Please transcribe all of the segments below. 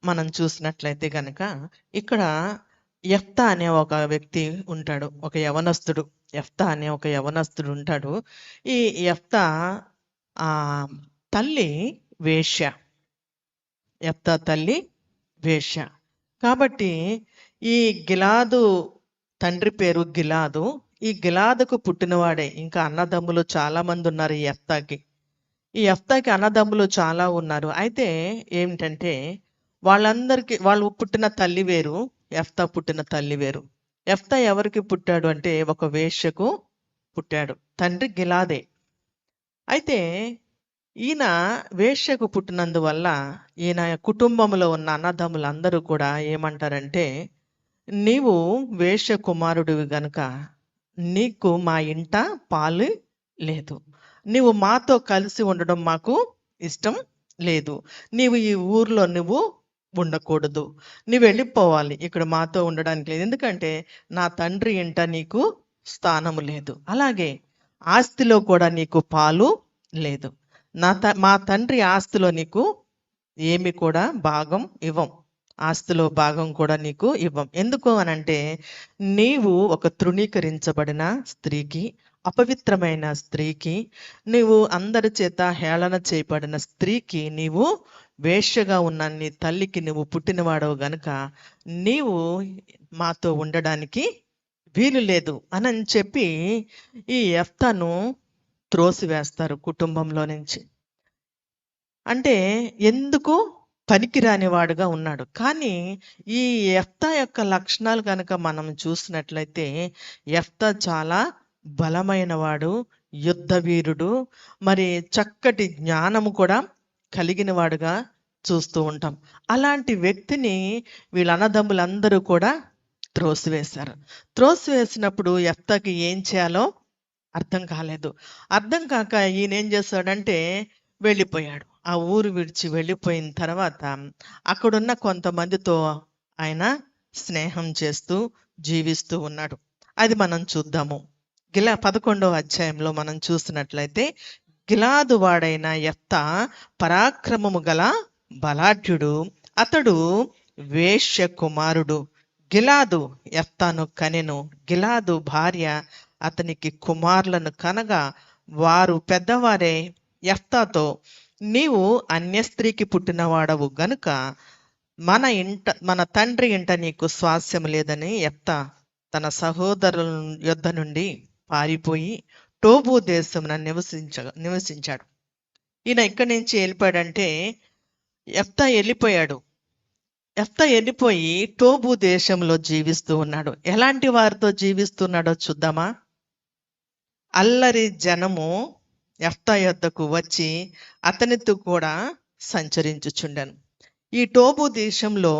మనం చూసినట్లయితే గనక ఇక్కడ యెఫ్తా అనే ఒక వ్యక్తి ఉంటాడు. ఒక యవనస్తుడు. యెఫ్తా అనే ఒక యవనస్తుడు ఉంటాడు. ఈ యెఫ్తా ఆహ్, తల్లి వేశ్య. యెఫ్తా తల్లి వేశ్య. కాబట్టి ఈ గిలాదు తండ్రి పేరు గిలాదు. ఈ గిలాదుకు పుట్టినవాడే. ఇంకా అన్నదమ్ములు చాలామంది ఉన్నారు ఈ యెఫ్తాకి. ఈ యెఫ్తాకి అన్నదమ్ములు చాలా ఉన్నారు. అయితే ఏమిటంటే వాళ్ళందరికీ వాళ్ళు పుట్టిన తల్లి వేరు. యెఫ్తా పుట్టిన తల్లి వేరు. యెఫ్తా ఎవరికి పుట్టాడు అంటే ఒక వేశ్యకు పుట్టాడు. తండ్రి గిలాదే. అయితే ఈయన వేశ్యకు పుట్టినందువల్ల ఈయన కుటుంబంలో ఉన్న అన్నదమ్ములందరూ కూడా ఏమంటారంటే, నీవు వేశ్య కుమారుడివి గనుక నీకు మా ఇంట పాలు లేదు. నీవు మాతో కలిసి ఉండడం మాకు ఇష్టం లేదు. నీవు ఈ ఊర్లో నువ్వు ఉండకూడదు. నువ్వు వెళ్ళిపోవాలి. ఇక్కడ మాతో ఉండడానికి లేదు. ఎందుకంటే నా తండ్రి ఇంట నీకు స్థానము లేదు. అలాగే ఆస్తిలో కూడా నీకు పాలు లేదు. మా తండ్రి ఆస్తిలో నీకు ఏమి కూడా భాగం ఇవ్వం. ఆస్తిలో భాగం కూడా నీకు ఇవ్వం. ఎందుకు అనంటే నీవు ఒక తృణీకరించబడిన స్త్రీకి, అపవిత్రమైన స్త్రీకి, నీవు అందరి చేత హేళన చేయబడిన స్త్రీకి నీవు వేశ్యగా ఉన్న నీ తల్లికి నువ్వు పుట్టినవాడవు గనుక నీవు మాతో ఉండడానికి వీలు లేదు అని చెప్పి ఈ యెఫ్తాను త్రోసివేస్తారు కుటుంబంలో నుంచి. అంటే ఎందుకు పనికిరాని వాడుగా ఉన్నాడు. కానీ ఈ యెఫ్తా యొక్క లక్షణాలు గనక మనం చూసినట్లయితే యెఫ్తా చాలా బలమైన వాడు, యుద్ధ వీరుడు, మరి చక్కటి జ్ఞానము కూడా కలిగిన వాడుగా చూస్తూ ఉంటాం. అలాంటి వ్యక్తిని వీళ్ళ అన్నదమ్ములందరూ కూడా త్రోసివేశారు. త్రోసివేసినప్పుడు యెఫ్తాకి ఏం చేయాలో అర్థం కాలేదు. అర్థం కాక ఈయన ఏం చేశాడంటే వెళ్ళిపోయాడు. ఆ ఊరు విడిచి వెళ్ళిపోయిన తర్వాత అక్కడున్న కొంతమందితో ఆయన స్నేహం చేస్తూ జీవిస్తూ ఉన్నాడు. అది మనం చూద్దాము. 11వ అధ్యాయంలో మనం చూసినట్లయితే గిలాదు వాడైన యెఫ్తా పరాక్రమము గల బలాఢ్యుడు. అతడు వేశ్య కుమారుడు. గిలాదు యెఫ్తాను కనెను. గిలాదు భార్య అతనికి కుమారులను కనగా వారు పెద్దవారే యెఫ్తాతో, నీవు అన్య స్త్రీకి పుట్టినవాడవు గనుక మన తండ్రి ఇంట నీకు స్వాస్యం లేదని యెఫ్తా తన సహోదరుల యొద్ద నుండి పారిపోయి టోబు దేశమున నివసించాడు. ఈయన ఇక్కడి నుంచి వెళ్ళిపోయాడంటే యెఫ్తా వెళ్ళిపోయాడు. యెఫ్తా వెళ్ళిపోయి టోబు దేశంలో జీవిస్తూ ఉన్నాడు. ఎలాంటి వారితో జీవిస్తున్నాడో చూద్దామా? అల్లరి జనము యెఫ్తా యొద్దకు వచ్చి అతనితో కూడా సంచరించుచుండెను. ఈ టోబు దేశంలో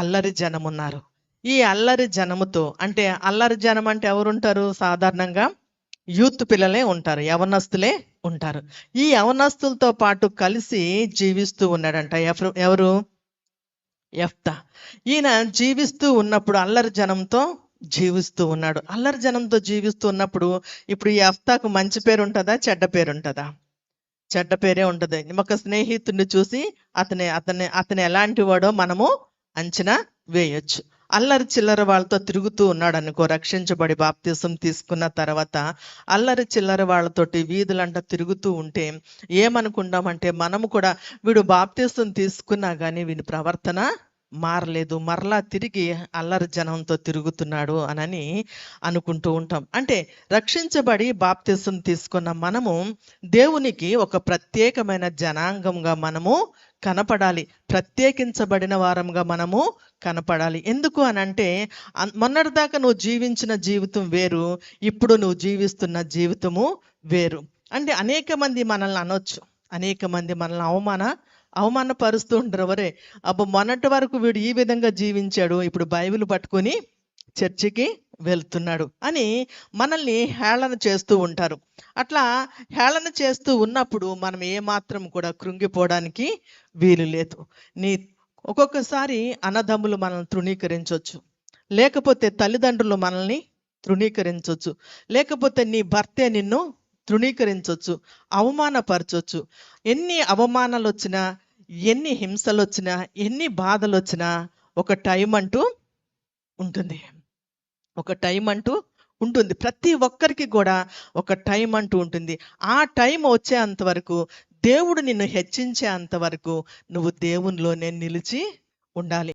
అల్లరి జనం ఉన్నారు. ఈ అల్లరి జనముతో అంటే అల్లరి జనం అంటే ఎవరుంటారు? సాధారణంగా యూత్ పిల్లలే ఉంటారు, యవనస్తులే ఉంటారు. ఈ యవనస్తులతో పాటు కలిసి జీవిస్తూ ఉన్నాడంట ఎవరు? యెఫ్తా. ఈయన జీవిస్తూ ఉన్నప్పుడు అల్లరి జనంతో జీవిస్తూ ఉన్నాడు. అల్లరి జనంతో జీవిస్తూ ఉన్నప్పుడు ఇప్పుడు ఈ యెఫ్తాకు మంచి పేరు ఉంటుందా, చెడ్డ పేరు ఉంటుందా? చెడ్డ పేరే ఉంటుంది. ఒక స్నేహితుడిని చూసి అతను ఎలాంటి వాడో మనము అంచనా వేయొచ్చు. అల్లరి చిల్లర వాళ్ళతో తిరుగుతూ ఉన్నాడు అనుకో, రక్షించబడి బాప్తిసం తీసుకున్న తర్వాత అల్లరి చిల్లర వాళ్ళతోటి వీధులంట తిరుగుతూ ఉంటే ఏమనుకుంటామంటే మనము కూడా వీడు బాప్తిసం తీసుకున్నా కానీ వీడి ప్రవర్తన మారలేదు, మరలా తిరిగి అల్లరి జనంతో తిరుగుతున్నాడు అని అనుకుంటూ ఉంటాం. అంటే రక్షించబడి బాప్తిసం తీసుకున్న మనము దేవునికి ఒక ప్రత్యేకమైన జనాంగంగా మనము కనపడాలి, ప్రత్యేకించబడిన వారంగా మనము కనపడాలి. ఎందుకు అనంటే మొన్నటిదాకా నువ్వు జీవించిన జీవితం వేరు, ఇప్పుడు నువ్వు జీవిస్తున్న జీవితము వేరు. అంటే అనేక మంది మనల్ని అనొచ్చు, అనేక మంది మనల్ని అవమానపరుస్తూ ఉంటారు. వరే అబ్బో మొన్నటి వరకు వీడు ఈ విధంగా జీవించాడు, ఇప్పుడు బైబిల్ పట్టుకొని చర్చికి వెళ్తున్నాడు అని మనల్ని హేళన చేస్తూ ఉంటారు. అట్లా హేళన చేస్తూ ఉన్నప్పుడు మనం ఏమాత్రం కూడా కృంగిపోవడానికి వీలు లేదు. ఒక్కొక్కసారి అన్నదమ్ములు మనల్ని తృణీకరించవచ్చు, లేకపోతే తల్లిదండ్రులు మనల్ని తృణీకరించవచ్చు, లేకపోతే నీ భర్తే నిన్ను తృణీకరించవచ్చు, అవమానపరచవచ్చు. ఎన్ని అవమానాలు వచ్చినా, ఎన్ని హింసలు వచ్చినా, ఎన్ని బాధలు వచ్చినా ఒక టైం అంటూ ఉంటుంది. ఒక టైం అంటూ ఉంటుంది. ప్రతి ఒక్కరికి కూడా ఒక టైం అంటూ ఉంటుంది. ఆ టైం వచ్చేంత వరకు, దేవుడు నిన్ను హెచ్చించేంత వరకు నువ్వు దేవునిలోనే నిలిచి ఉండాలి.